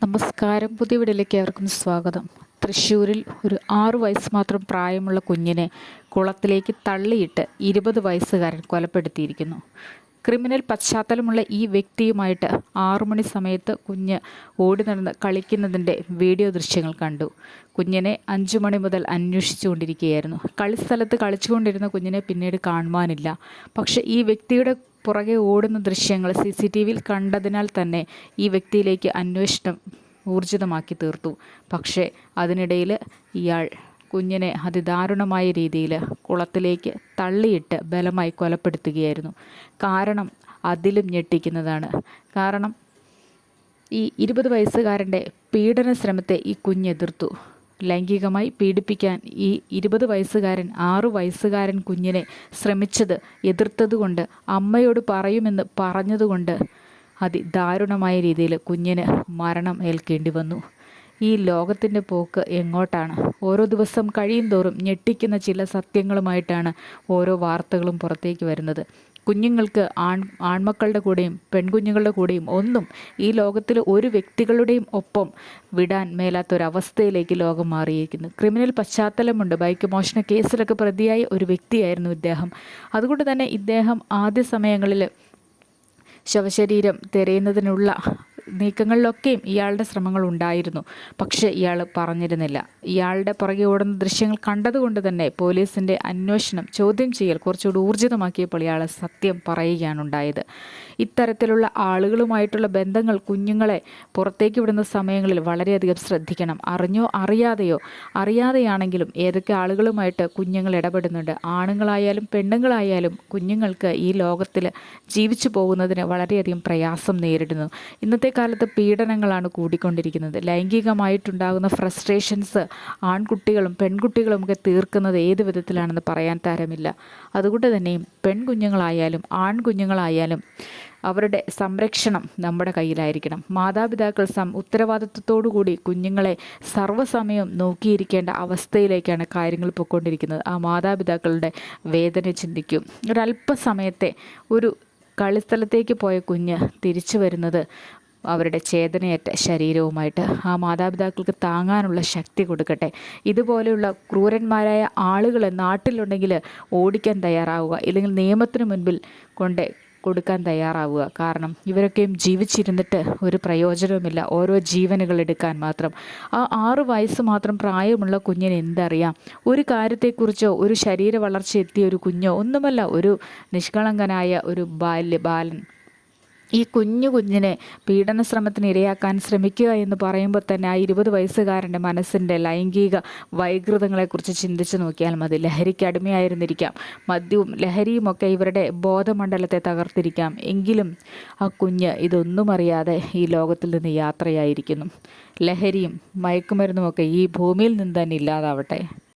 നമസ്കാരം. പുതിയ വീഡിയോയിലേക്ക് ഏവർക്കും സ്വാഗതം. തൃശ്ശൂരിൽ ഒരു 6 വയസ്സ് മാത്രം പ്രായമുള്ള കുഞ്ഞിനെ കുളത്തിലേക്ക് തള്ളിയിട്ട് 20 വയസ്സുകാരൻ കൊലപ്പെടുത്തിയിരിക്കുന്നു. ക്രിമിനൽ പശ്ചാത്തലമുള്ള ഈ വ്യക്തിയുമായിട്ട് 6 മണി സമയത്ത് കുഞ്ഞ് ഓടി നടന്ന് കളിക്കുന്നതിൻ്റെ വീഡിയോ ദൃശ്യങ്ങൾ കണ്ടു. കുഞ്ഞിനെ 5 മണി മുതൽ അന്വേഷിച്ചുകൊണ്ടിരിക്കുകയായിരുന്നു. കളിസ്ഥലത്ത് കളിച്ചുകൊണ്ടിരുന്ന കുഞ്ഞിനെ പിന്നീട് കാണുവാനില്ല. പക്ഷേ ഈ വ്യക്തിയുടെ പുറകെ ഓടുന്ന ദൃശ്യങ്ങൾ CCTVയിൽ കണ്ടതിനാൽ തന്നെ ഈ വ്യക്തിയിലേക്ക് അന്വേഷണം ഊർജിതമാക്കി തീർത്തു. പക്ഷേ അതിനിടയിൽ ഇയാൾ കുഞ്ഞിനെ അതിദാരുണമായ രീതിയിൽ കുളത്തിലേക്ക് തള്ളിയിട്ട് ബലമായി കൊലപ്പെടുത്തുകയായിരുന്നു. കാരണം അതിലും ഞെട്ടിക്കുന്നതാണ്. കാരണം ഈ 20 വയസ്സുകാരൻ്റെ പീഡന ശ്രമത്തെ ഈ കുഞ്ഞെതിർത്തു. ലൈംഗികമായി പീഡിപ്പിക്കാൻ ഈ 20 വയസ്സുകാരൻ 6 വയസ്സുകാരൻ കുഞ്ഞിനെ ശ്രമിച്ചത് എതിർത്തതുകൊണ്ട്, അമ്മയോട് പറയുമെന്ന് പറഞ്ഞതുകൊണ്ട് അതിദാരുണമായ രീതിയിൽ കുഞ്ഞിന് മരണം ഏൽക്കേണ്ടി വന്നു. ഈ ലോകത്തിൻ്റെ പോക്ക് എങ്ങോട്ടാണ്? ഓരോ ദിവസം കഴിയും തോറും ഞെട്ടിക്കുന്ന ചില സത്യങ്ങളുമായിട്ടാണ് ഓരോ വാർത്തകളും പുറത്തേക്ക് വരുന്നത്. കുഞ്ഞുങ്ങൾക്ക് ആൺമക്കളുടെ കൂടെയും പെൺകുഞ്ഞുങ്ങളുടെ കൂടെയും ഒന്നും ഈ ലോകത്തിൽ ഒരു വ്യക്തികളുടെയും ഒപ്പം വിടാൻ മേലാത്തൊരവസ്ഥയിലേക്ക് ലോകം മാറിയിരിക്കുന്നു. ക്രിമിനൽ പശ്ചാത്തലമുണ്ട്. ബൈക്ക് മോഷണ കേസിലൊക്കെ പ്രതിയായ ഒരു വ്യക്തിയായിരുന്നു ഇദ്ദേഹം. അതുകൊണ്ട് തന്നെ ഇദ്ദേഹം ആദ്യ സമയങ്ങളിൽ ശവശരീരം തിരയുന്നതിനുള്ള നീക്കങ്ങളിലൊക്കെയും ഇയാളുടെ ശ്രമങ്ങൾ ഉണ്ടായിരുന്നു. പക്ഷേ ഇയാൾ പറഞ്ഞിരുന്നില്ല. ഇയാളുടെ പുറകെ ഓടുന്ന ദൃശ്യങ്ങൾ കണ്ടതുകൊണ്ട് തന്നെ പോലീസിൻ്റെ അന്വേഷണം, ചോദ്യം ചെയ്യൽ കുറച്ചുകൂടി ഊർജിതമാക്കിയപ്പോൾ ഇയാൾ സത്യം പറയുകയാണ് ഉണ്ടായത്. ഇത്തരത്തിലുള്ള ആളുകളുമായിട്ടുള്ള ബന്ധങ്ങൾ കുഞ്ഞുങ്ങളെ പുറത്തേക്ക് വിടുന്ന സമയങ്ങളിൽ വളരെയധികം ശ്രദ്ധിക്കണം. അറിഞ്ഞോ അറിയാതെയോ, അറിയാതെയാണെങ്കിലും ഏതൊക്കെ ആളുകളുമായിട്ട് കുഞ്ഞുങ്ങൾ ഇടപെടുന്നുണ്ട്. ആണുങ്ങളായാലും പെണ്ണുങ്ങളായാലും കുഞ്ഞുങ്ങൾക്ക് ഈ ലോകത്തിൽ ജീവിച്ചു പോകുന്നതിന് വളരെയധികം പ്രയാസം നേരിടുന്നു. ഇന്നത്തെ കാലത്ത് പീഡനങ്ങളാണ് കൂടിക്കൊണ്ടിരിക്കുന്നത്. ലൈംഗികമായിട്ടുണ്ടാകുന്ന ഫ്രസ്ട്രേഷൻസ് ആൺകുട്ടികളും പെൺകുട്ടികളും ഒക്കെ തീർക്കുന്നത് ഏത് വിധത്തിലാണെന്ന് പറയാൻ തരമില്ല. അതുകൊണ്ട് തന്നെയും പെൺകുഞ്ഞുങ്ങളായാലും ആൺകുഞ്ഞുങ്ങളായാലും അവരുടെ സംരക്ഷണം നമ്മുടെ കയ്യിലായിരിക്കണം. മാതാപിതാക്കൾ ഉത്തരവാദിത്വത്തോടു കൂടി കുഞ്ഞുങ്ങളെ സർവ്വസമയം നോക്കിയിരിക്കേണ്ട അവസ്ഥയിലേക്കാണ് കാര്യങ്ങൾ പോയിക്കൊണ്ടിരിക്കുന്നത്. ആ മാതാപിതാക്കളുടെ വേദന ചിന്തിക്കും. ഒരല്പസമയത്തെ ഒരു കളിസ്ഥലത്തേക്ക് പോയ കുഞ്ഞ് തിരിച്ചു വരുന്നത് അവരുടെ ചേതനയേറ്റ ശരീരവുമായിട്ട്. ആ മാതാപിതാക്കൾക്ക് താങ്ങാനുള്ള ശക്തി കൊടുക്കട്ടെ. ഇതുപോലെയുള്ള ക്രൂരന്മാരായ ആളുകൾ നാട്ടിലുണ്ടെങ്കിൽ ഓടിക്കാൻ തയ്യാറാവുക, ഇല്ലെങ്കിൽ നിയമത്തിന് മുൻപിൽ കൊടുക്കാൻ തയ്യാറാവുക. കാരണം ഇവരൊക്കെയും ജീവിച്ചിരുന്നിട്ട് ഒരു പ്രയോജനവുമില്ല, ഓരോ ജീവനുകൾ എടുക്കാൻ മാത്രം. ആ 6 വയസ്സ് മാത്രം പ്രായമുള്ള കുഞ്ഞിന് എന്തറിയാം? ഒരു കാര്യത്തെക്കുറിച്ചോ ഒരു ശരീര വളർച്ച എത്തിയ ഒരു കുഞ്ഞോ ഒന്നുമല്ല, ഒരു നിഷ്കളങ്കനായ ഒരു ബാലൻ. ഈ കുഞ്ഞിനെ പീഡന ശ്രമത്തിന് ഇരയാക്കാൻ ശ്രമിക്കുക എന്ന് പറയുമ്പോൾ തന്നെ ആ 20 വയസ്സുകാരൻ്റെ മനസ്സിൻ്റെ ലൈംഗിക വൈകൃതങ്ങളെക്കുറിച്ച് ചിന്തിച്ച് നോക്കിയാൽ മതി. ലഹരിക്ക് അടിമയായിരുന്നിരിക്കാം, മദ്യവും ലഹരിയുമൊക്കെ ഇവരുടെ ബോധമണ്ഡലത്തെ തകർത്തിരിക്കാം. എങ്കിലും ആ കുഞ്ഞ് ഇതൊന്നും അറിയാതെ ഈ ലോകത്തിൽ നിന്ന് യാത്രയായിരിക്കുന്നു. ലഹരിയും മയക്കുമരുന്നുമൊക്കെ ഈ ഭൂമിയിൽ നിന്ന് തന്നെ ഇല്ലാതാവട്ടെ.